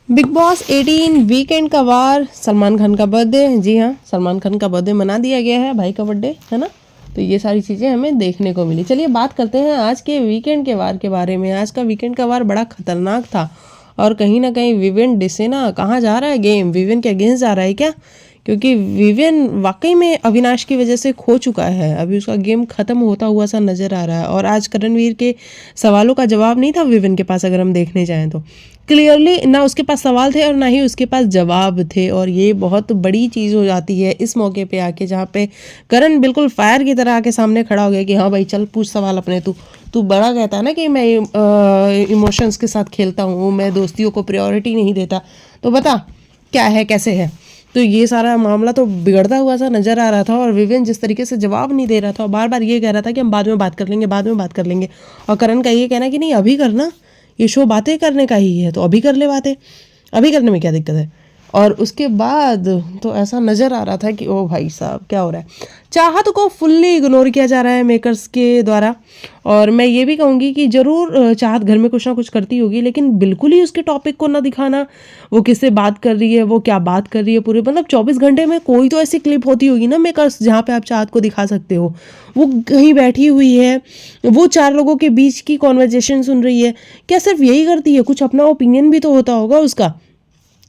Big boss 18 weekend का वार, सलमान खान का birthday. जी हाँ, सलमान खान का बर्थडे मना दिया गया है, भाई का बर्थडे है ना। तो ये सारी चीज़ें हमें देखने को मिली। चलिए बात करते हैं आज के वीकेंड के वार के बारे में। आज का वीकेंड का वार बड़ा खतरनाक था और कहीं ना कहीं विवियन डिसेना कहाँ जा रहा है, गेम विवियन के अगेंस्ट जा रहा है क्या? क्योंकि विवियन वाकई में अविनाश की वजह से खो चुका है, अभी उसका गेम खत्म होता हुआ सा नजर आ रहा है। और आज करणवीर के सवालों का जवाब नहीं था विवियन के पास, अगर हम देखने जाएं तो क्लियरली ना उसके पास सवाल थे और ना ही उसके पास जवाब थे। और ये बहुत बड़ी चीज़ हो जाती है इस मौके पे आके, जहाँ पे करण बिल्कुल फायर की तरह आके सामने खड़ा हो गया कि हाँ भाई चल पूछ सवाल अपने। तू तू बड़ा कहता है ना कि मैं इमोशंस के साथ खेलता हूँ, मैं दोस्तियों को प्रायोरिटी नहीं देता, तो बता क्या है कैसे है। तो ये सारा मामला तो बिगड़ता हुआ सा नजर आ रहा था और विवियन जिस तरीके से जवाब नहीं दे रहा था, बार बार ये कह रहा था कि हम बाद में बात कर लेंगे, बाद में बात कर लेंगे। और करण का ये कहना कि नहीं अभी करना, ये शो बातें करने का ही है तो अभी कर ले बातें, अभी करने में क्या दिक्कत है। और उसके बाद तो ऐसा नज़र आ रहा था कि ओ भाई साहब क्या हो रहा है। चाहत को फुल्ली इग्नोर किया जा रहा है मेकर्स के द्वारा। और मैं ये भी कहूँगी कि ज़रूर चाहत घर में कुछ ना कुछ करती होगी, लेकिन बिल्कुल ही उसके टॉपिक को ना दिखाना, वो किससे बात कर रही है, वो क्या बात कर रही है, पूरे मतलब 24 घंटे में कोई तो ऐसी क्लिप होती होगी ना मेकर्स जहाँ पे आप चाहत को दिखा सकते हो। वो कहीं बैठी हुई है, वो 4 लोगों के बीच की कॉन्वर्जेशन सुन रही है, क्या सिर्फ यही करती है? कुछ अपना ओपिनियन भी तो होता होगा उसका,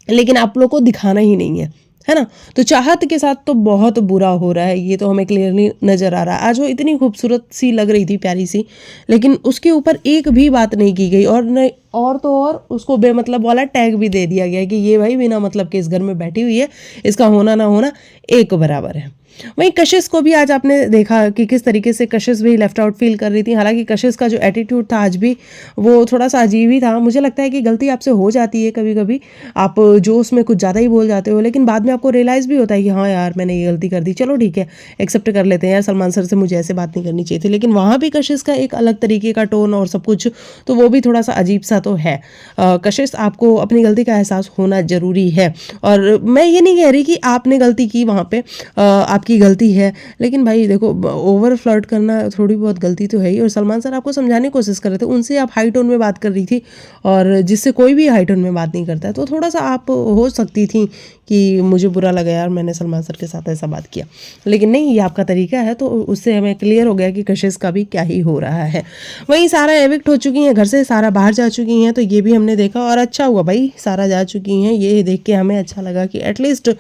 लेकिन आप लोग को दिखाना ही नहीं है ना। तो चाहत के साथ तो बहुत बुरा हो रहा है, ये तो हमें क्लियरली नज़र आ रहा है। आज वो इतनी खूबसूरत सी लग रही थी, प्यारी सी, लेकिन उसके ऊपर एक भी बात नहीं की गई। और नहीं और तो और उसको बेमतलब वाला टैग भी दे दिया गया कि ये भाई बिना मतलब के इस घर में बैठी हुई है, इसका होना ना होना एक बराबर है। वहीं कशिश को भी आज आपने देखा कि किस तरीके से कशिश भी लेफ्ट आउट फील कर रही थी। हालांकि कशिश का जो एटीट्यूड था आज भी वो थोड़ा सा अजीब ही था। मुझे लगता है कि गलती आपसे हो जाती है कभी कभी, आप जोश में कुछ ज़्यादा ही बोल जाते हो, लेकिन बाद में आपको रियलाइज़ भी होता है कि हाँ यार मैंने ये गलती कर दी, चलो ठीक है एक्सेप्ट कर लेते हैं यार, सलमान सर से मुझे ऐसे बात नहीं करनी चाहिए थी। लेकिन वहाँ भी कशिश का एक अलग तरीके का टोन और सब कुछ, तो वो भी थोड़ा सा अजीब सा तो है। कशिश आपको अपनी गलती का एहसास होना ज़रूरी है। और मैं ये नहीं कह रही कि आपने गलती की वहाँ पे, आपकी गलती है, लेकिन भाई देखो ओवर फ्लर्ट करना थोड़ी बहुत गलती तो है ही। और सलमान सर आपको समझाने की कोशिश कर रहे थे, उनसे आप हाई टोन में बात कर रही थी और जिससे कोई भी हाई टोन में बात नहीं करता है, तो थोड़ा सा आप हो सकती थी कि मुझे बुरा लगा यार मैंने सलमान सर के साथ ऐसा बात किया, लेकिन नहीं ये आपका तरीका है। तो उससे हमें क्लियर हो गया कि कशिश का भी क्या ही हो रहा है। वहीं सारा एविक्ट हो चुकी हैं घर से, सारा बाहर जा चुकी हैं, तो ये भी हमने देखा और अच्छा हुआ भाई सारा जा चुकी हैं। ये देख के हमें अच्छा लगा कि एटलीस्ट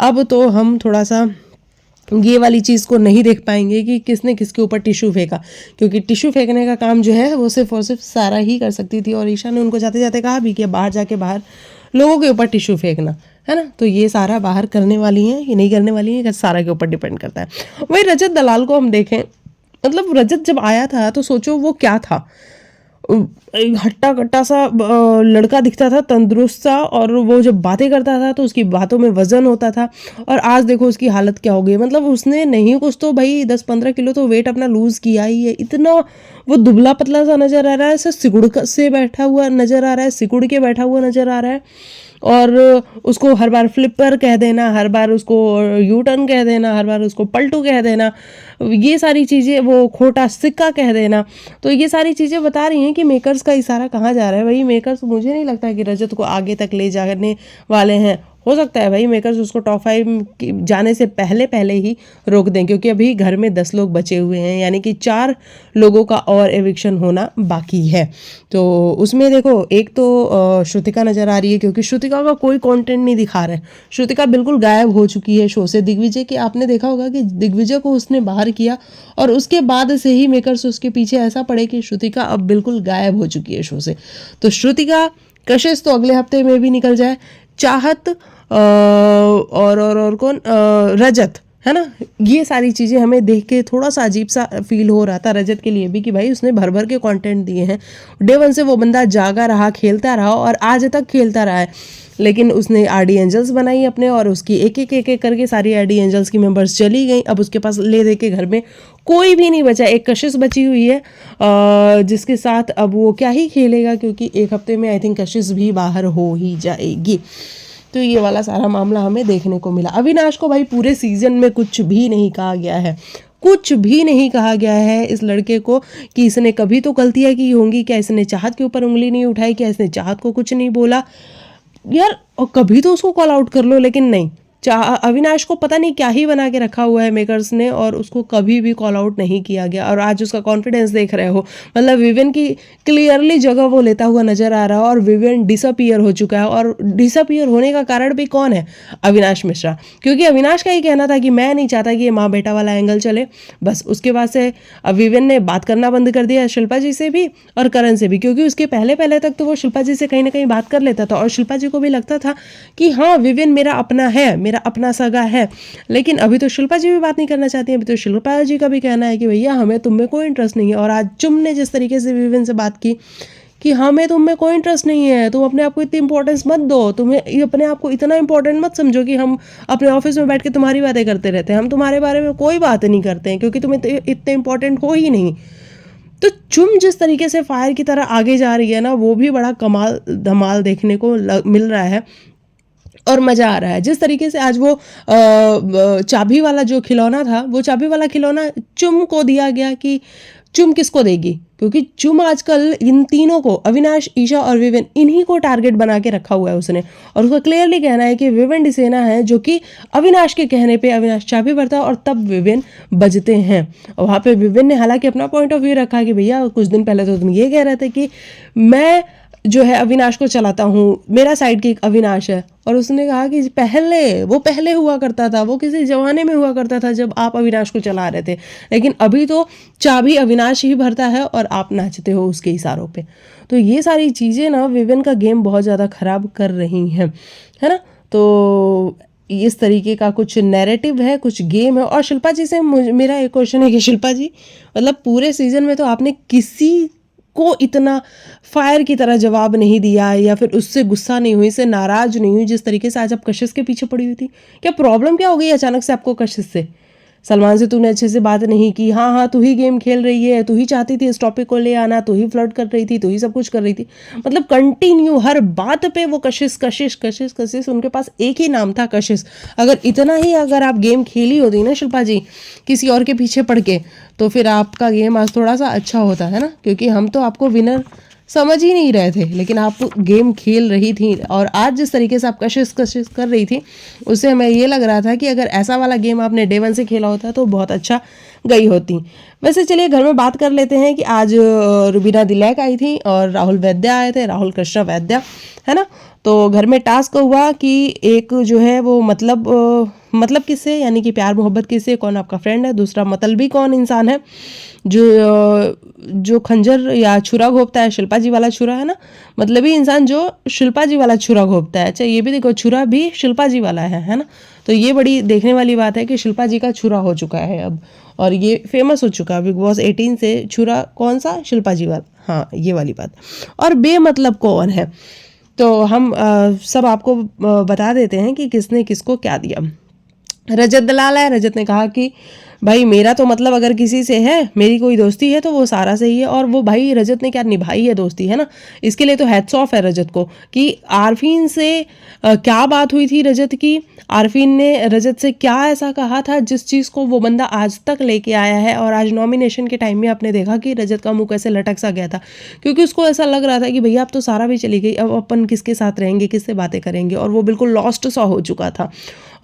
अब तो हम थोड़ा सा ये वाली चीज़ को नहीं देख पाएंगे कि किसने किसके ऊपर टिश्यू फेंका, क्योंकि टिश्यू फेंकने का काम जो है वो सिर्फ और सिर्फ सारा ही कर सकती थी। और ईशा ने उनको जाते जाते कहा भी कि बाहर जाके बाहर लोगों के ऊपर टिश्यू फेंकना है ना। तो ये सारा बाहर करने वाली हैं ये नहीं करने वाली हैं, सारा के ऊपर डिपेंड करता है। वही रजत दलाल को हम देखें, मतलब रजत जब आया था तो सोचो वो क्या था, हट्टा कट्टा सा लड़का दिखता था, तंदुरुस्त सा, और वो जब बातें करता था तो उसकी बातों में वजन होता था। और आज देखो उसकी हालत क्या हो गई, मतलब उसने नहीं कुछ तो भाई 10-15 किलो तो वेट अपना लूज किया ही है। इतना वो दुबला पतला सा नजर आ रहा है, ऐसे सिकुड़ से बैठा हुआ नजर आ रहा है, सिकुड़ के बैठा हुआ नजर आ रहा है। और उसको हर बार फ्लिपर कह देना, हर बार उसको यू टर्न कह देना, हर बार उसको पलटू कह देना, ये सारी चीज़ें, वो खोटा सिक्का कह देना। तो ये सारी चीज़ें बता रही हैं कि मेकर्स का इशारा कहाँ जा रहा है। भाई मेकर्स मुझे नहीं लगता है कि रजत को आगे तक ले जाने वाले हैं। हो सकता है भाई मेकर्स उसको टॉप 5 जाने से पहले पहले ही रोक दें, क्योंकि अभी घर में 10 लोग बचे हुए हैं, यानी कि 4 लोगों का और एविक्शन होना बाकी है। तो उसमें देखो एक तो श्रुतिका नज़र आ रही है, क्योंकि श्रुतिका का कोई कंटेंट नहीं दिखा रहा है। श्रुतिका बिल्कुल गायब हो चुकी है शो से। दिग्विजय के आपने देखा होगा कि दिग्विजय को उसने बाहर किया और उसके बाद से ही मेकर्स उसके पीछे ऐसा पड़े कि श्रुतिका अब बिल्कुल गायब हो चुकी है शो से। तो श्रुतिका, कशिश तो अगले हफ्ते में भी निकल जाए, चाहत और कौन, रजत, है ना। ये सारी चीज़ें हमें देख के थोड़ा सा अजीब सा फील हो रहा था रजत के लिए भी कि भाई उसने भर भर के कंटेंट दिए हैं। डे 1 से वो बंदा जागा रहा, खेलता रहा और आज तक खेलता रहा है, लेकिन उसने आरडी एंजल्स बनाई अपने और उसकी एक एक करके सारी आरडी एंजल्स की मेंबर्स चली गई। अब उसके पास ले दे के घर में कोई भी नहीं बचा, एक कशिश बची हुई है जिसके साथ अब वो क्या ही खेलेगा, क्योंकि एक हफ्ते में आई थिंक कशिश भी बाहर हो ही जाएगी। तो ये वाला सारा मामला हमें देखने को मिला। अविनाश को भाई पूरे सीजन में कुछ भी नहीं कहा गया है, कुछ भी नहीं कहा गया है इस लड़के को कि इसने कभी तो गलतियां की होंगी, क्या इसने चाहत के ऊपर उंगली नहीं उठाई, क्या इसने चाहत को कुछ नहीं बोला। यार और कभी तो उसको कॉल आउट कर लो, लेकिन नहीं, अविनाश को पता नहीं क्या ही बना के रखा हुआ है मेकर्स ने, और उसको कभी भी कॉल आउट नहीं किया गया। और आज उसका कॉन्फिडेंस देख रहे हो, मतलब विवियन की क्लियरली जगह वो लेता हुआ नजर आ रहा है, और विवियन डिसअपीयर हो चुका है। और डिसअपीयर होने का कारण भी कौन है? अविनाश मिश्रा, क्योंकि अविनाश का ही कहना था कि मैं नहीं चाहता कि ये माँ बेटा वाला एंगल चले। बस उसके बाद से विवियन ने बात करना बंद कर दिया शिल्पा जी से भी और करण से भी, क्योंकि उसके पहले पहले तक तो वो शिल्पा जी से कहीं ना कहीं बात कर लेता था, और शिल्पा जी को भी लगता था कि हाँ विवियन मेरा अपना है, मेरा अपना सगा है। लेकिन अभी तो शिल्पा जी भी बात नहीं करना चाहती हैं। अभी तो शिल्पा जी का भी कहना है कि भैया हमें तुम में कोई इंटरेस्ट नहीं है। और आज चुम ने जिस तरीके से विवियन से बात की कि हमें तुम में कोई इंटरेस्ट नहीं है, तुम अपने आप को इतनी इंपॉर्टेंस मत दो, तुम्हें अपने आप को इतना इंपॉर्टेंट मत समझो कि हम अपने ऑफिस में बैठ के तुम्हारी बातें करते रहते हैं, हम तुम्हारे बारे में कोई बात नहीं करते हैं क्योंकि तुम इतने इंपॉर्टेंट हो ही नहीं। तो चुम जिस तरीके से फायर की तरह आगे जा रही है ना, वो भी बड़ा कमाल धमाल देखने को मिल रहा है और मज़ा आ रहा है। जिस तरीके से आज वो चाबी वाला जो खिलौना था, वो चाबी वाला खिलौना चुम को दिया गया कि चुम किसको देगी, क्योंकि चुम आजकल इन तीनों को, अविनाश, ईशा और विवियन, इन्हीं को टारगेट बना के रखा हुआ है उसने। और उसका क्लियरली कहना है कि विवियन डिसेना है जो कि अविनाश के कहने पे अविनाश चाबी भरता है और तब विवियन बजते हैं। और वहाँ पे विवियन ने हालांकि अपना पॉइंट ऑफ व्यू रखा कि भैया कुछ दिन पहले तो तुम ये कह रहे थे कि मैं जो है अविनाश को चलाता हूँ, मेरा साइड किक अविनाश है। और उसने कहा कि पहले हुआ करता था, वो किसी जमाने में हुआ करता था जब आप अविनाश को चला रहे थे, लेकिन अभी तो चाबी अविनाश ही भरता है और आप नाचते हो उसके इशारों पे। तो ये सारी चीज़ें ना विवियन का गेम बहुत ज़्यादा ख़राब कर रही हैं, है ना। तो इस तरीके का कुछ नैरेटिव है, कुछ गेम है। और शिल्पा जी से मेरा एक क्वेश्चन है कि शिल्पा जी, मतलब पूरे सीजन में तो आपने किसी को इतना फायर की तरह जवाब नहीं दिया, या फिर उससे गुस्सा नहीं हुई, इससे नाराज नहीं हुई जिस तरीके से आज आप कशिश के पीछे पड़ी हुई थी। क्या प्रॉब्लम क्या हो गई अचानक से आपको कशिश से? सलमान से तूने अच्छे से बात नहीं की, हाँ तू ही गेम खेल रही है, तू ही चाहती थी इस टॉपिक को ले आना, तू ही फ्लर्ट कर रही थी, तू ही सब कुछ कर रही थी। मतलब कंटिन्यू हर बात पे वो कशिश कशिश कशिश कशिश। उनके पास एक ही नाम था, कशिश। अगर आप गेम खेली होती ना शिल्पा जी किसी और के पीछे पड़ के, तो फिर आपका गेम आज थोड़ा सा अच्छा होता है ना, क्योंकि हम तो आपको विनर समझ ही नहीं रहे थे, लेकिन आप गेम खेल रही थी। और आज जिस तरीके से आप कशिश कर रही थी, उससे हमें ये लग रहा था कि अगर ऐसा वाला गेम आपने डे 1 से खेला होता तो बहुत अच्छा गई होती। वैसे चलिए घर में बात कर लेते हैं कि आज रुबीना दिलैक आई थी और राहुल वैद्या आए थे, राहुल कृष्णा वैद्या, है ना। तो घर में टास्क हुआ कि एक जो है वो मतलब किससे, यानी कि प्यार मोहब्बत किससे, कौन आपका फ्रेंड है, दूसरा मतलबी कौन इंसान है जो खंजर या छुरा घोपता है, शिल्पा जी वाला छुरा है ना, मतलबी इंसान जो शिल्पा जी वाला छुरा घोपता है। अच्छा ये भी देखो, छुरा भी शिल्पा जी वाला है ना। तो ये बड़ी देखने वाली बात है कि शिल्पा जी का छुरा हो चुका है अब, और ये फेमस हो चुका है बिग बॉस 18 से। छुरा कौन सा? शिल्पा जी वाला, हाँ ये वाली बात। और बेमतलब कौन है, तो हम सब आपको बता देते हैं कि किसने किसको क्या दिया। रजत दलाल है। रजत ने कहा कि भाई मेरा तो मतलब अगर किसी से है, मेरी कोई दोस्ती है तो वो सारा से ही है। और वो भाई रजत ने क्या निभाई है दोस्ती, है ना। इसके लिए तो हैट्स ऑफ है रजत को कि आरफीन से क्या बात हुई थी रजत की, आरफीन ने रजत से क्या ऐसा कहा था जिस चीज़ को वो बंदा आज तक लेके आया है। और आज नॉमिनेशन के टाइम में आपने देखा कि रजत का मुंह कैसे लटक सा गया था, क्योंकि उसको ऐसा लग रहा था कि भैया अब तो सारा भी चली गई, अब अपन किसके साथ रहेंगे, किससे बातें करेंगे। और वो बिल्कुल लॉस्ट सा हो चुका था।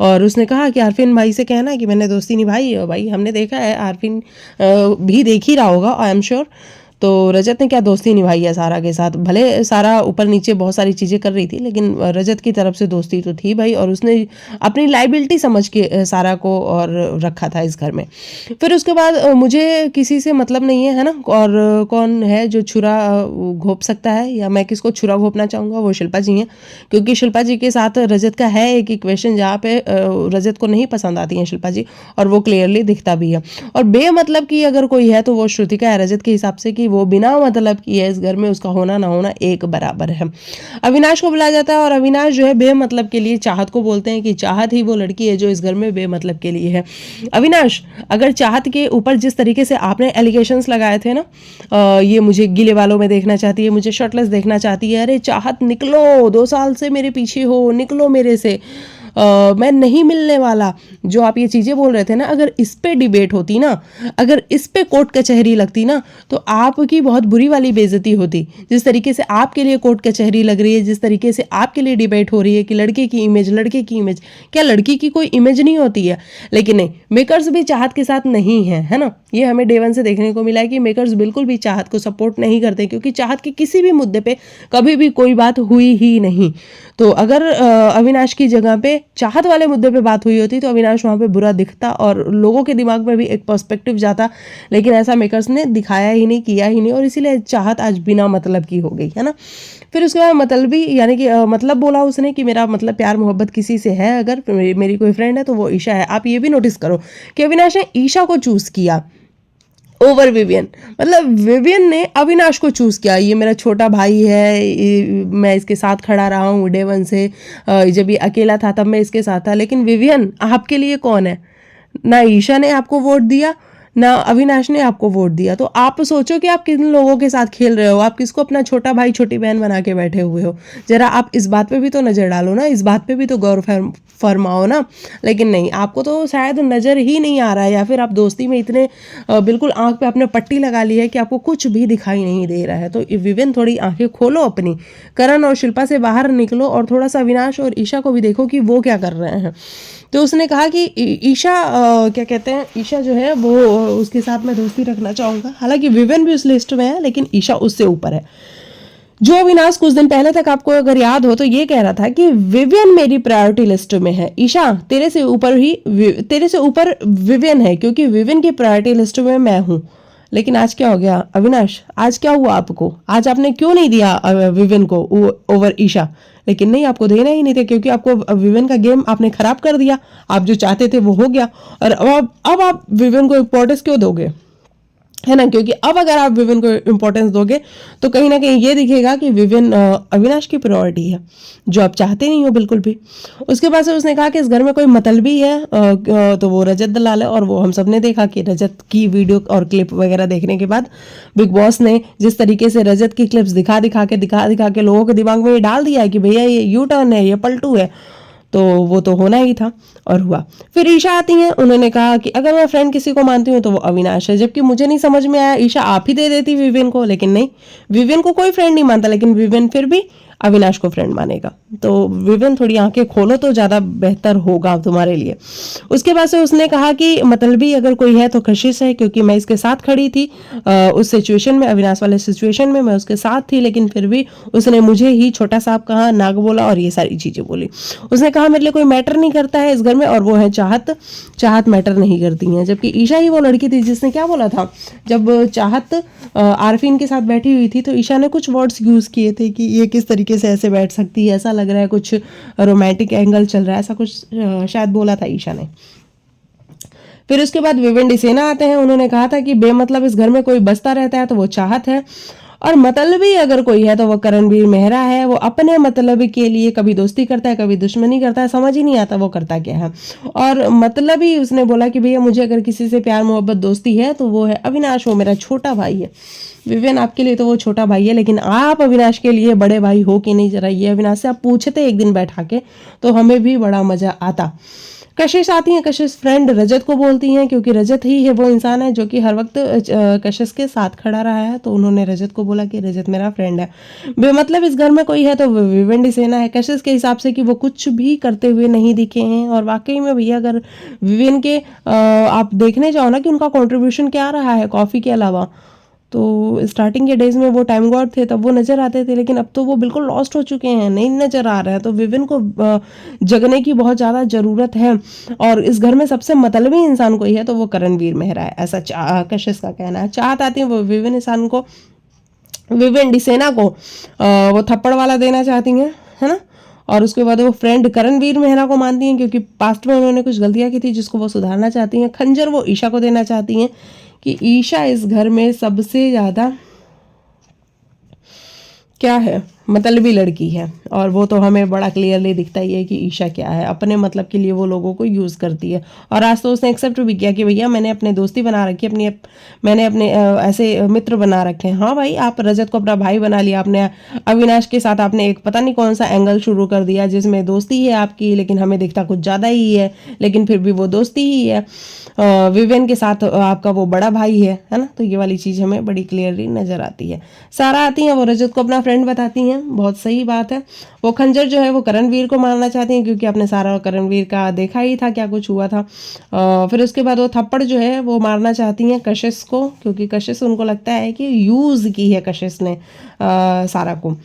और उसने कहा कि आरफिन भाई से कहना कि मैंने दोस्ती निभाई है। भाई हमने देखा है, आरफिन भी देख ही रहा होगा आई एम श्योर। तो रजत ने क्या दोस्ती निभाई है सारा के साथ, भले सारा ऊपर नीचे बहुत सारी चीज़ें कर रही थी, लेकिन रजत की तरफ से दोस्ती तो थी भाई। और उसने अपनी लाइबिलिटी समझ के सारा को और रखा था इस घर में। फिर उसके बाद मुझे किसी से मतलब नहीं है ना। और कौन है जो छुरा घोप सकता है, या मैं किसको छुरा घोपना चाहूँगा, वो शिल्पा जी हैं। क्योंकि शिल्पा जी के साथ रजत का है एक इक्वेशन जहाँ पे रजत को नहीं पसंद आती हैं शिल्पा जी, और वो क्लियरली दिखता भी है। और बेमतलब की अगर कोई है तो वो श्रुतिका है रजत के हिसाब से, कि वो बिना मतलब की है इस घर में, उसका होना ना होना एक बराबर है। अविनाश को बुलाया जाता है और अविनाश जो है बेमतलब के लिए चाहत को बोलते हैं कि चाहत ही वो लड़की है जो इस घर में बेमतलब के लिए है। अविनाश, अगर चाहत के ऊपर जिस तरीके से आपने एलिगेशंस लगाए थे ना, ये मुझे गीले बालों में देखना चाहती है, मुझे शर्टलेस देखना चाहती है, अरे चाहत निकलो, 2 साल से मेरे पीछे हो, निकलो मेरे से, मैं नहीं मिलने वाला, जो आप ये चीज़ें बोल रहे थे ना, अगर इस पे डिबेट होती ना, अगर इस पे कोर्ट कचहरी लगती ना, तो आपकी बहुत बुरी वाली बेइज्जती होती। जिस तरीके से आपके लिए कोर्ट कचहरी लग रही है, जिस तरीके से आपके लिए डिबेट हो रही है कि लड़के की इमेज, क्या लड़की की कोई इमेज नहीं होती है? लेकिन नहीं, मेकर्स भी चाहत के साथ नहीं है ना। ये हमें डे वन से देखने को मिला है कि मेकर्स बिल्कुल भी चाहत को सपोर्ट नहीं करते, क्योंकि चाहत के किसी भी मुद्दे पे कभी भी कोई बात हुई ही नहीं। तो अगर अविनाश की जगह पे चाहत वाले मुद्दे पे बात हुई होती तो अविनाश वहाँ पे बुरा दिखता और लोगों के दिमाग में भी एक पर्सपेक्टिव जाता, लेकिन ऐसा मेकर्स ने दिखाया ही नहीं, किया ही नहीं, और इसीलिए चाहत आज बिना मतलब की हो गई, है ना। फिर उसके बाद मतलबी, यानी कि मतलब बोला उसने कि मेरा मतलब प्यार मोहब्बत किसी से है, अगर मेरी कोई फ्रेंड है तो वो ईशा है। आप ये भी नोटिस करो कि अविनाश ने ईशा को चूज किया ओवर विवियन, मतलब विवियन ने अविनाश को चूज किया। ये मेरा छोटा भाई है, मैं इसके साथ खड़ा रहा हूँ डे वन से, जब ये अकेला था तब मैं इसके साथ था। लेकिन विवियन आपके लिए कौन है? ना ईशा ने आपको वोट दिया, ना अविनाश ने आपको वोट दिया। तो आप सोचो कि आप किन लोगों के साथ खेल रहे हो, आप किसको अपना छोटा भाई छोटी बहन बना के बैठे हुए हो। जरा आप इस बात पे भी तो नज़र डालो ना, इस बात पे भी तो गौर फरमाओ ना। लेकिन नहीं, आपको तो शायद नज़र ही नहीं आ रहा है, या फिर आप दोस्ती में इतने बिल्कुल आंख पे आपने पट्टी लगा ली है कि आपको कुछ भी दिखाई नहीं दे रहा है। तो विविन थोड़ी आंखें खोलो अपनी, करण और शिल्पा से बाहर निकलो और थोड़ा सा अविनाश और ईशा को भी देखो कि वो क्या कर रहे हैं। तो उसने कहा कि ईशा क्या कहते हैं, ईशा जो है वो, उसके साथ मैं दोस्ती रखना चाहूँगा। हालांकि विवेन भी उस लिस्ट में है, लेकिन ईशा उससे ऊपर है। जो अविनाश कुछ दिन पहले तक आपको अगर याद हो तो ये कह रहा था कि विवियन मेरी प्रायोरिटी लिस्ट में है, ईशा तेरे से ऊपर विवियन है, क्योंकि विवियन की प्रायोरिटी लिस्ट में मैं हूँ। लेकिन आज क्या हो गया अविनाश, आज क्या हुआ आपको? आज आपने क्यों नहीं दिया विवियन को ओवर ईशा? लेकिन नहीं, आपको देना ही नहीं था, क्योंकि आपको विवियन का गेम आपने खराब कर दिया। आप जो चाहते थे वो हो गया, और अब आप विवियन को इंपॉर्टेंस क्यों दोगे, है ना? क्योंकि अब अगर आप विवियन को इंपॉर्टेंस दोगे तो कहीं ना कहीं ये दिखेगा कि विवियन अविनाश की प्रायोरिटी है, जो आप चाहते नहीं हो बिल्कुल भी। उसके बाद से उसने कहा कि इस घर में कोई मतलबी है तो वो रजत दलाल है। और वो हम सब ने देखा कि रजत की वीडियो और क्लिप वगैरह देखने के बाद बिग बॉस ने जिस तरीके से रजत की क्लिप्स दिखा के लोगों के दिमाग में ये डाल दिया है कि भैया ये यू टर्न है, ये पलटू है, तो वो तो होना ही था और हुआ। फिर ईशा आती हैं, उन्होंने कहा कि अगर मैं फ्रेंड किसी को मानती हूँ तो वो अविनाश है, जबकि मुझे नहीं समझ में आया, ईशा आप ही दे देती विवियन को। लेकिन नहीं, विवियन को कोई फ्रेंड नहीं मानता, लेकिन विवियन फिर भी अविनाश को फ्रेंड मानेगा। तो विवियन थोड़ी आंखें खोलो तो ज़्यादा बेहतर होगा तुम्हारे लिए। उसके बाद से उसने कहा कि मतलबी अगर कोई है तो कशिश है, क्योंकि मैं इसके साथ खड़ी थी उस सिचुएशन में, अविनाश वाले सिचुएशन में मैं उसके साथ थी, लेकिन फिर भी उसने मुझे ही छोटा सांप कहा, नाग बोला और ये सारी चीज़ें बोली। उसने कहा मेरे लिए कोई मैटर नहीं करता है इस घर में, और वो है चाहत मैटर नहीं करती हैं। जबकि ईशा ही वो लड़की थी जिसने क्या बोला था, जब चाहत आरफीन के साथ बैठी हुई थी तो ईशा ने कुछ वर्ड्स यूज़ किए थे कि ये किस तरीके से ऐसे बैठ सकती है, ऐसा लग रहा है कुछ रोमांटिक एंगल चल रहा है, ऐसा कुछ शायद बोला था ईशा ने। फिर उसके बाद विवेन डिसेना आते हैं, उन्होंने कहा था कि बेमतलब इस घर में कोई बसता रहता है तो वो चाहत है, और मतलबी अगर कोई है तो वो करणवीर मेहरा है। वो अपने मतलब के लिए कभी दोस्ती करता है, कभी दुश्मनी करता है, समझ ही नहीं आता वो करता क्या है। और मतलबी उसने बोला कि भैया मुझे अगर किसी से प्यार मोहब्बत दोस्ती है तो वो है अविनाश, वो मेरा छोटा भाई है। विवेन आपके लिए तो वो छोटा भाई है, लेकिन आप अविनाश के लिए बड़े भाई हो कि नहीं, जरा ये अविनाश से आप पूछते एक दिन बैठा के तो हमें भी बड़ा मजा आता। कशिश आती हैं, कशिश फ्रेंड रजत को बोलती हैं, क्योंकि रजत ही है वो इंसान है जो कि हर वक्त कशिश के साथ खड़ा रहा है। तो उन्होंने रजत को बोला कि रजत मेरा फ्रेंड है। बेमतलब इस घर में कोई है तो विवेन डिसेना है, कशिश के हिसाब से कि वो कुछ भी करते हुए नहीं दिखे हैं। और वाकई में भैया अगर विवेन के आप देखने जाओ ना कि उनका कॉन्ट्रीब्यूशन क्या रहा है कॉफ़ी के अलावा, तो स्टार्टिंग के डेज में वो टाइम गॉड थे तब वो नज़र आते थे, लेकिन अब तो वो बिल्कुल लॉस्ट हो चुके हैं, नहीं नज़र आ रहे हैं। तो विविन को जगने की बहुत ज़्यादा ज़रूरत है, और इस घर में सबसे मतलबी इंसान कोई है तो वो करणवीर मेहरा है, ऐसा कशिश का कहना है। चाहत आती है वो विविन इंसान को, विविन डिसेना को वो थप्पड़ वाला देना चाहती हैं, है ना। और उसके बाद वो फ्रेंड करणवीर मेहरा को मानती हैं, क्योंकि पास्ट में उन्होंने कुछ गलतियां की थी जिसको वो सुधारना चाहती हैं। खंजर वो ईशा को देना चाहती हैं कि ईशा इस घर में सबसे ज़्यादा क्या है, मतलबी लड़की है। और वो तो हमें बड़ा क्लियरली दिखता ही है कि ईशा क्या है, अपने मतलब के लिए वो लोगों को यूज़ करती है। और आज तो उसने एक्सेप्ट भी किया कि भैया मैंने अपने दोस्ती बना रखी है, मैंने अपने ऐसे मित्र बना रखे हैं। हाँ भाई, आप रजत को अपना भाई बना लिया आपने, अविनाश के साथ आपने एक पता नहीं कौन सा एंगल शुरू कर दिया जिसमें दोस्ती है आपकी, लेकिन हमें दिखता कुछ ज़्यादा ही है, लेकिन फिर भी वो दोस्ती ही है। विवेन के साथ आपका वो बड़ा भाई है ना। तो ये वाली चीज़ हमें बड़ी क्लियरली नज़र आती है। सारा आती हैं, वो रजत को अपना फ्रेंड बताती हैं, बहुत सही बात है। वो खंजर जो है वो करणवीर को मारना चाहती हैं, क्योंकि आपने सारा करणवीर का देखा ही था क्या कुछ हुआ था। फिर उसके बाद वो थप्पड़ जो है वो मारना चाहती हैं कशिश को, क्योंकि कशिश उनको लगता है कि यूज़ की है कशिश ने सारा को।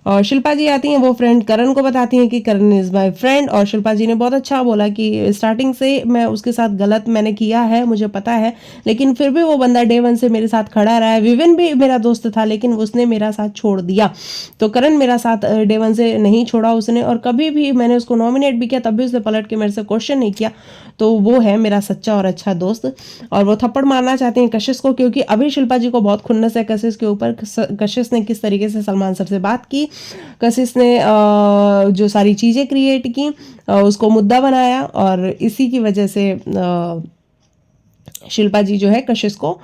और शिल्पा जी आती हैं, वो फ्रेंड करण को बताती हैं कि करण इज़ माय फ्रेंड। और शिल्पा जी ने बहुत अच्छा बोला कि स्टार्टिंग से मैं उसके साथ गलत मैंने किया है, मुझे पता है, लेकिन फिर भी वो बंदा डे वन से मेरे साथ खड़ा रहा है। विवेन भी मेरा दोस्त था, लेकिन उसने मेरा साथ छोड़ दिया। तो करण मेरा साथ डे वन से नहीं छोड़ा उसने, और कभी भी मैंने उसको नॉमिनेट भी किया तब भी उसने पलट के मेरे से क्वेश्चन नहीं किया। तो वो है मेरा सच्चा और अच्छा दोस्त। और वो थप्पड़ मारना चाहती हैं कशिश को, क्योंकि अभी शिल्पा जी को बहुत खुन्नस है कशिश के ऊपर। कशिश ने किस तरीके से सलमान सर से बात की, कशिश ने जो सारी चीज़ें क्रिएट की, उसको मुद्दा बनाया, और इसी की वजह से शिल्पा जी जो है कशिश को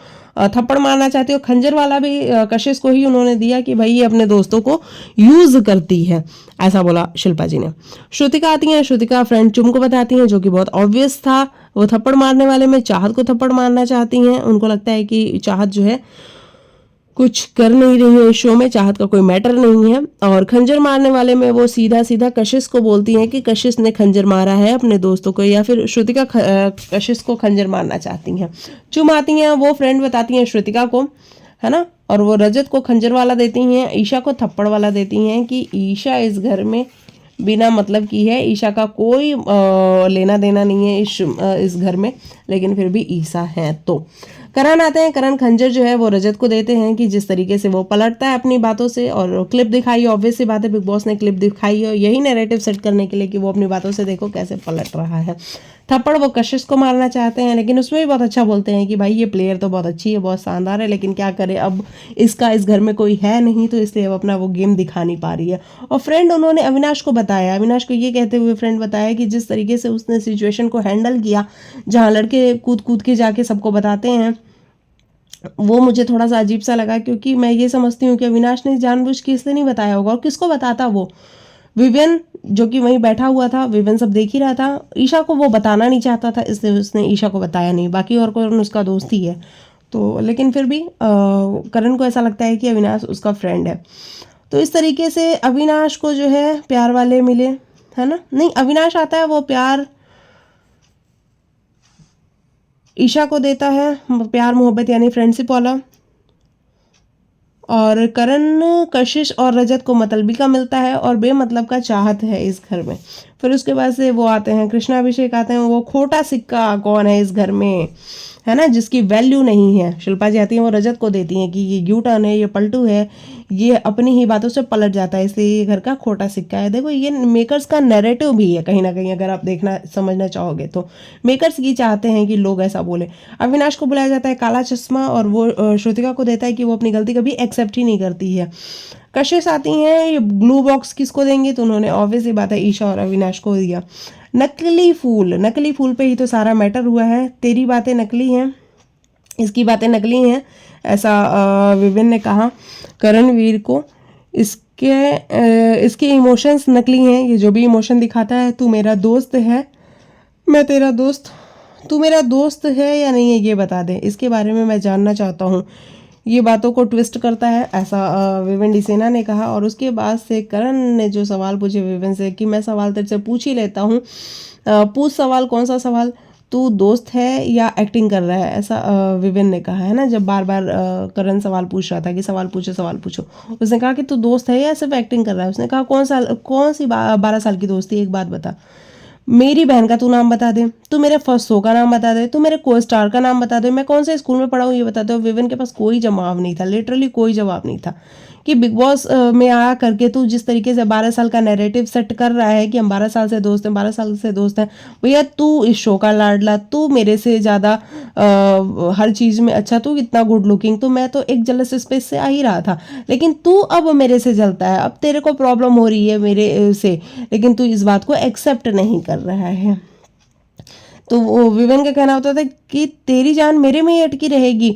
थप्पड़ मारना चाहती है। और खंजर वाला भी कशिश को ही उन्होंने दिया कि भाई ये अपने दोस्तों को यूज करती है, ऐसा बोला शिल्पा जी ने। श्रुतिका आती हैं, श्रुतिका फ्रेंड चुम को बताती हैं, जो कि बहुत ऑब्वियस था। वो थप्पड़ मारने वाले में चाहत को थप्पड़ मारना चाहती हैं। उनको लगता है कि चाहत जो है कुछ कर नहीं रही है इस शो में, चाहत का कोई मैटर नहीं है। और खंजर मारने वाले में वो सीधा सीधा कशिश को बोलती हैं कि कशिश ने खंजर मारा है अपने दोस्तों को, या फिर श्रुतिका कशिश को खंजर मारना चाहती हैं। चुम आती हैं, वो फ्रेंड बताती हैं श्रुतिका को, है ना। और वो रजत को खंजर वाला देती हैं, ईशा को थप्पड़ वाला देती हैं कि ईशा इस घर में बिना मतलब की है, ईशा का कोई लेना देना नहीं है इस घर में, लेकिन फिर भी ईशा है। तो करण आते हैं, करण खंजर जो है वो रजत को देते हैं कि जिस तरीके से वो पलटता है अपनी बातों से। और क्लिप दिखाई, ऑब्वियस सी बात है, बिग बॉस ने क्लिप दिखाई है यही नैरेटिव सेट करने के लिए कि वो अपनी बातों से देखो कैसे पलट रहा है। थप्पड़ वो कशिश को मारना चाहते हैं, लेकिन उसमें भी बहुत अच्छा बोलते हैं कि भाई ये प्लेयर तो बहुत अच्छी है, बहुत शानदार है, लेकिन क्या करे, अब इसका इस घर में कोई है नहीं, तो इसलिए अब अपना वो गेम दिखा नहीं पा रही है। और फ्रेंड उन्होंने अविनाश को बताया, अविनाश को ये कहते हुए फ्रेंड बताया कि जिस तरीके से उसने सिचुएशन को हैंडल किया, जहाँ लड़के कूद कूद के जाके सबको बताते हैं, वो मुझे थोड़ा सा अजीब सा लगा। क्योंकि मैं ये समझती हूँ कि अविनाश ने जानबूझ के इसलिए नहीं बताया होगा। और किसको बताता वो? विवियन जो कि वहीं बैठा हुआ था, विवियन सब देख ही रहा था। ईशा को वो बताना नहीं चाहता था, इसलिए उसने ईशा को बताया नहीं। बाकी और कौन उसका दोस्त ही है तो, लेकिन फिर भी करण को ऐसा लगता है कि अविनाश उसका फ्रेंड है। तो इस तरीके से अविनाश को जो है प्यार वाले मिले, है ना। नहीं, अविनाश आता है, वो प्यार ईशा को देता है, प्यार मोहब्बत यानी फ्रेंडशिप वाला। और करण कशिश और रजत को मतलबी का मिलता है, और बेमतलब का चाहत है इस घर में। फिर उसके बाद से वो आते हैं कृष्णाभिषेक आते हैं, वो खोटा सिक्का कौन है इस घर में, है ना, जिसकी वैल्यू नहीं है। शिल्पा जी आती हैं, वो रजत को देती हैं कि ये यू टर्न है, ये पलटू है, ये अपनी ही बातों से पलट जाता है, इसलिए ये घर का खोटा सिक्का है। देखो ये मेकर्स का नैरेटिव भी है कहीं ना कहीं, अगर आप देखना समझना चाहोगे तो मेकर्स ये चाहते हैं कि लोग ऐसा बोले। अविनाश को बुलाया जाता है काला चश्मा, और वो श्रुतिका को देता है कि वो अपनी गलती कभी एक्सेप्ट ही नहीं करती है। कशिश आती हैं, ये ब्लू बॉक्स किसको देंगे, तो उन्होंने ऑब्वियस ही बात है ईशा और अविनाश को दिया। नकली फूल पे ही तो सारा मैटर हुआ है। तेरी बातें नकली हैं, इसकी बातें नकली हैं, ऐसा विविन ने कहा करणवीर को। इसके इमोशंस नकली हैं, ये जो भी इमोशन दिखाता है, तू मेरा दोस्त है, मैं तेरा दोस्त, तू मेरा दोस्त है या नहीं है ये बता दे, इसके बारे में मैं जानना चाहता हूँ। ये बातों को ट्विस्ट करता है, ऐसा विवेन डिसेना ने कहा। और उसके बाद से करण ने जो सवाल पूछे विवेन से कि मैं सवाल तेरे से पूछ ही लेता हूँ, पूछ सवाल, कौन सा सवाल, तू दोस्त है या एक्टिंग कर रहा है, ऐसा विवेन ने कहा, है ना। जब बार बार करण सवाल पूछ रहा था कि सवाल पूछो, उसने कहा कि तू दोस्त है या सिर्फ एक्टिंग कर रहा है। उसने कहा कौन सी 12 साल की दोस्ती, एक बात बता, मेरी बहन का तू नाम बता दे, तू मेरे फर्स्ट शो का नाम बता दे, तू मेरे को स्टार का नाम बता दे, मैं कौन से स्कूल में पढ़ा हूँ ये बता दे। विवेन के पास कोई जवाब नहीं था, लिटरली कोई जवाब नहीं था, कि बिग बॉस में आ करके तू जिस तरीके से 12 साल का नैरेटिव सेट कर रहा है कि हम 12 साल से दोस्त हैं, 12 साल से दोस्त हैं। भैया तू इस शो का लाडला, तू मेरे से ज़्यादा हर चीज़ में अच्छा, तू इतना गुड लुकिंग, तो मैं तो एक जेलस स्पेस से आ ही रहा था, लेकिन तू अब मेरे से जलता है, अब तेरे को प्रॉब्लम हो रही है मेरे से, लेकिन तू इस बात को एक्सेप्ट नहीं कर रहा है। तो वो विवेन का कहना होता था कि तेरी जान मेरे में ही अटकी रहेगी,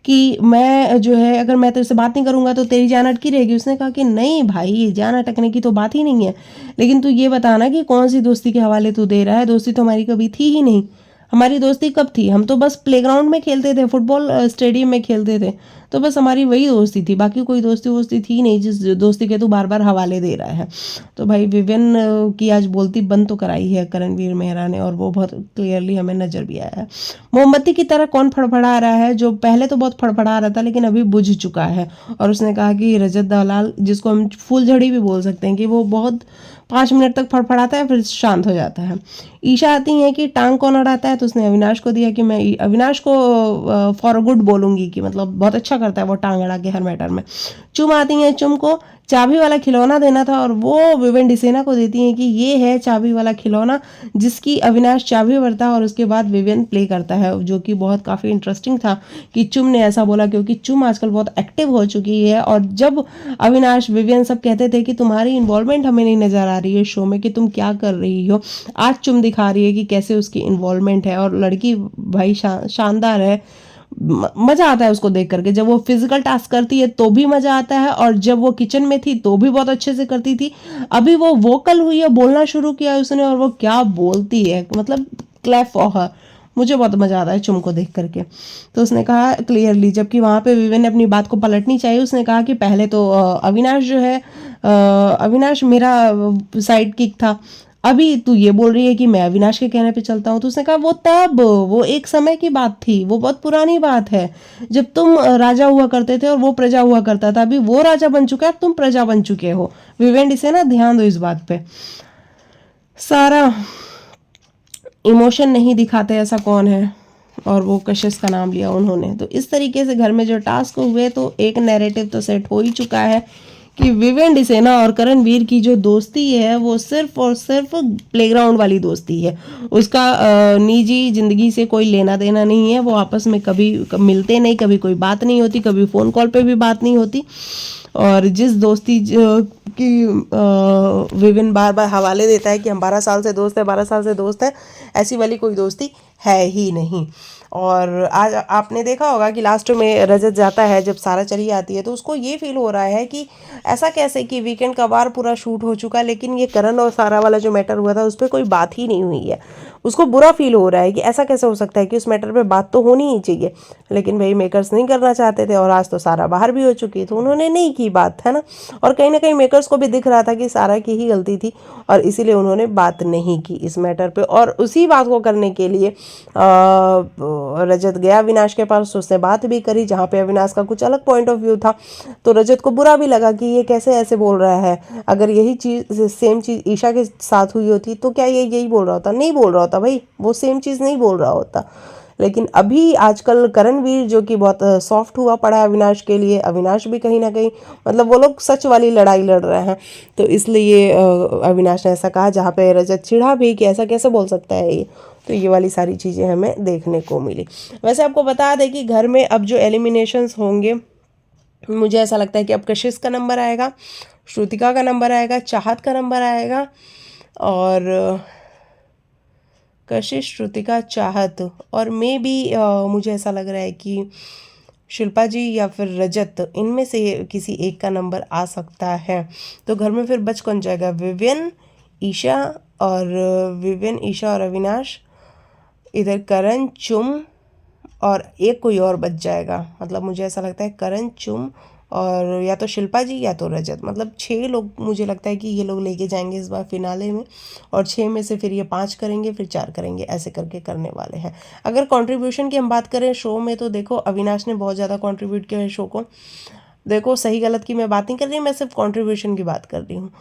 कि मैं जो है अगर मैं तेरे से बात नहीं करूंगा तो तेरी जान अटकी रहेगी। उसने कहा कि नहीं भाई, जान अटकने की तो बात ही नहीं है, लेकिन तू ये बताना कि कौन सी दोस्ती के हवाले तू दे रहा है। दोस्ती तो हमारी कभी थी ही नहीं। हमारी दोस्ती कब थी? हम तो बस प्लेग्राउंड में खेलते थे, फुटबॉल स्टेडियम में खेलते थे, तो बस हमारी वही दोस्ती थी, बाकी कोई दोस्ती वोस्ती थी नहीं जिस दोस्ती के तू बार बार हवाले दे रहा है। तो भाई विवेन की आज बोलती बंद तो कराई है करणवीर मेहरा ने, और वो बहुत क्लियरली हमें नजर भी आया है। मोमबत्ती की तरह कौन फड़फड़ा रहा है, जो पहले तो बहुत फड़फड़ा रहा था लेकिन अभी बुझ चुका है। और उसने कहा कि रजत दलाल, जिसको हम फूलझड़ी भी बोल सकते हैं, कि वो बहुत 5 मिनट तक फड़फड़ाता है फिर शांत हो जाता है। ईशा आती है कि टांग कौन अड़ाता है, तो उसने अविनाश को दिया कि मैं अविनाश को फॉर गुड बोलूंगी, कि मतलब बहुत अच्छा करता है वो टांग अड़ा के हर मैटर में। चुम आती है, चुम को चाबी वाला खिलौना देना था, और वो विवेन डिसेना को देती है कि ये है चाबी वाला खिलौना, जिसकी अविनाश चाबी भरता है और उसके बाद विवेन प्ले करता है, जो कि बहुत काफ़ी इंटरेस्टिंग था कि चुम ने ऐसा बोला, क्योंकि चुम आजकल बहुत एक्टिव हो चुकी है। और जब अविनाश विवेन सब कहते थे कि तुम्हारी इन्वॉल्वमेंट हमें नहीं नजर आ रही है शो में, कि तुम क्या कर रही हो, आज चुम दिखा रही है कि कैसे उसकी इन्वॉल्वमेंट है। और लड़की भाई शानदार है, मजा आता है उसको देख करके। जब वो फिजिकल टास्क करती है तो भी मजा आता है, और जब वो किचन में थी तो भी बहुत अच्छे से करती थी। अभी वो वोकल हुई है, बोलना शुरू किया है उसने, और वो क्या बोलती है, मतलब क्लैप फॉर हर। मुझे बहुत मजा आता है चुम को देख करके। तो उसने कहा क्लियरली, जबकि वहां पे विवेन ने अपनी बात को पलटनी चाहिए, उसने कहा कि पहले तो अविनाश जो है, अविनाश मेरा साइड किक था, अभी तू ये बोल रही है कि मैं अविनाश के कहने पे चलता हूँ। तो उसने कहा वो तब, वो एक समय की बात थी, वो बहुत पुरानी बात है, जब तुम राजा हुआ करते थे और वो प्रजा हुआ करता था। अभी वो राजा बन चुका है, तुम प्रजा बन चुके हो। विवेंड इसे ना ध्यान दो इस बात पे। सारा इमोशन नहीं दिखाते ऐसा कौन है, और वो कशिश का नाम लिया उन्होंने। तो इस तरीके से घर में जो टास्क हुए, तो एक नैरेटिव तो सेट हो ही चुका है कि विवेन डिसेना और करणवीर की जो दोस्ती है वो सिर्फ और सिर्फ प्लेग्राउंड वाली दोस्ती है। उसका निजी जिंदगी से कोई लेना देना नहीं है। वो आपस में कभी मिलते नहीं, कभी कोई बात नहीं होती, कभी फ़ोन कॉल पे भी बात नहीं होती। और जिस दोस्ती की विवेन बार बार हवाले देता है कि हम 12 साल से दोस्त हैं, 12 साल से दोस्त हैं, ऐसी वाली कोई दोस्ती है ही नहीं। और आज आपने देखा होगा कि लास्ट में रजत जाता है, जब सारा चली आती है, तो उसको ये फील हो रहा है कि ऐसा कैसे कि वीकेंड का वार पूरा शूट हो चुका है, लेकिन ये करण और सारा वाला जो मैटर हुआ था उस पर कोई बात ही नहीं हुई है। उसको बुरा फील हो रहा है कि ऐसा कैसे हो सकता है कि उस मैटर पे बात तो होनी ही चाहिए, लेकिन भाई मेकर्स नहीं करना चाहते थे। और आज तो सारा बाहर भी हो चुकी, तो उन्होंने नहीं की बात, है ना। और कहीं ना कहीं मेकर्स को भी दिख रहा था कि सारा की ही गलती थी, और इसीलिए उन्होंने बात नहीं की इस मैटर पे। और उसी बात को करने के लिए रजत गया अविनाश के पास, उससे बात भी करी, जहाँ पे अविनाश का कुछ अलग पॉइंट ऑफ व्यू था। तो रजत को बुरा भी लगा कि ये कैसे ऐसे बोल रहा है। अगर यही चीज़ सेम चीज़ ईशा के साथ हुई होती तो क्या ये यही बोल रहा होता? नहीं बोल रहा होता भाई, वो सेम चीज़ नहीं बोल रहा होता। लेकिन अभी आजकल करणवीर जो कि बहुत सॉफ्ट हुआ पड़ा है अविनाश के लिए, अविनाश भी कहीं ना कहीं मतलब वो लोग सच वाली लड़ाई लड़ रहे हैं। तो इसलिए अविनाश ने ऐसा कहा, जहाँ पे रजत चिढ़ा भी कि ऐसा कैसे बोल सकता है ये। तो ये वाली सारी चीज़ें हमें देखने को मिली। वैसे आपको बता दें कि घर में अब जो एलिमिनेशंस होंगे, मुझे ऐसा लगता है कि अब कशिश का नंबर आएगा, श्रुतिका का नंबर आएगा, चाहत का नंबर आएगा, और कशिश, श्रुतिका, चाहत, और मे बी मुझे ऐसा लग रहा है कि शिल्पा जी या फिर रजत, इनमें से किसी एक का नंबर आ सकता है। तो घर में फिर बच कौन जाएगा? विवेन, ईशा, और विवेन, ईशा और अविनाश, इधर करण, चुम, और एक कोई और बच जाएगा। मतलब मुझे ऐसा लगता है करण, चुम, और या तो शिल्पा जी या तो रजत, मतलब 6 लोग मुझे लगता है कि ये लोग लेके जाएंगे इस बार फिनाले में। और 6 में से फिर ये 5 करेंगे, फिर 4 करेंगे, ऐसे करके करने वाले हैं। अगर कंट्रीब्यूशन की हम बात करें शो में, तो देखो अविनाश ने बहुत ज़्यादा कंट्रीब्यूट किया है शो को। देखो सही गलत की मैं बात नहीं कर रही, मैं सिर्फ कंट्रीब्यूशन की बात कर रही हूँ।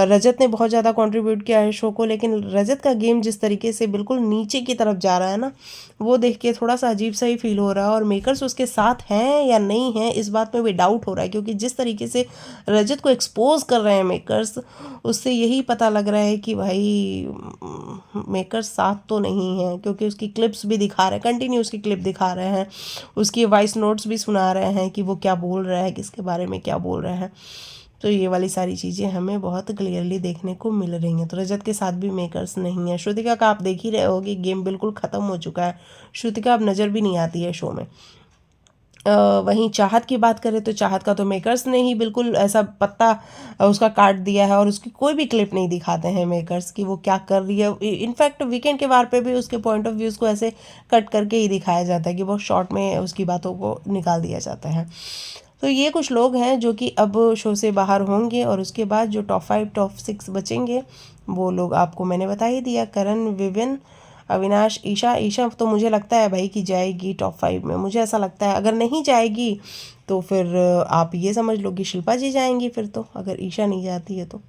रजत ने बहुत ज़्यादा कंट्रीब्यूट किया है शो को, लेकिन रजत का गेम जिस तरीके से बिल्कुल नीचे की तरफ जा रहा है ना, वो देख के थोड़ा सा अजीब सा ही फील हो रहा है। और मेकर्स उसके साथ हैं या नहीं हैं, इस बात में भी डाउट हो रहा है, क्योंकि जिस तरीके से रजत को एक्सपोज कर रहे हैं मेकर्स, उससे यही पता लग रहा है कि भाई मेकर्स साथ तो नहीं हैं, क्योंकि उसकी क्लिप्स भी दिखा रहे हैं, कंटिन्यू उसकी क्लिप दिखा रहे हैं, उसकी वॉइस नोट्स भी सुना रहे हैं कि वो क्या बोल रहा है, किसके बारे में क्या बोल रहा है। तो ये वाली सारी चीज़ें हमें बहुत क्लियरली देखने को मिल रही हैं। तो रजत के साथ भी मेकर्स नहीं है। श्रुतिका का आप देख ही रहे हो कि गेम बिल्कुल ख़त्म हो चुका है, श्रुतिका अब नज़र भी नहीं आती है शो में। वहीं चाहत की बात करें तो चाहत का तो मेकर्स ने ही बिल्कुल ऐसा पत्ता उसका काट दिया है, और उसकी कोई भी क्लिप नहीं दिखाते हैं मेकर्स कि वो क्या कर रही है। इनफैक्ट वीकेंड के वार पे भी उसके पॉइंट ऑफ व्यूज़ को ऐसे कट करके ही दिखाया जाता है कि बहुत शॉर्ट में उसकी बातों को निकाल दिया जाता है। तो ये कुछ लोग हैं जो कि अब शो से बाहर होंगे, और उसके बाद जो टॉप 5 टॉप 6 बचेंगे वो लोग आपको मैंने बता ही दिया। करण, विविन, अविनाश, ईशा। ईशा तो मुझे लगता है भाई कि जाएगी टॉप 5 में, मुझे ऐसा लगता है। अगर नहीं जाएगी तो फिर आप ये समझ लो कि शिल्पा जी जाएंगी फिर, तो अगर ईशा नहीं जाती है तो।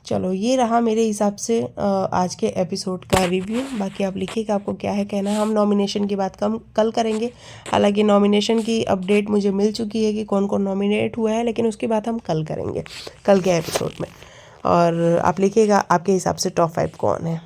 चलो ये रहा मेरे हिसाब से आज के एपिसोड का रिव्यू। बाकी आप लिखिएगा आपको क्या है कहना है। हम नॉमिनेशन की बात कल करेंगे। हालांकि नॉमिनेशन की अपडेट मुझे मिल चुकी है कि कौन कौन नॉमिनेट हुआ है, लेकिन उसकी बात हम कल करेंगे, कल के एपिसोड में। और आप लिखिएगा आपके हिसाब से टॉप 5 कौन है।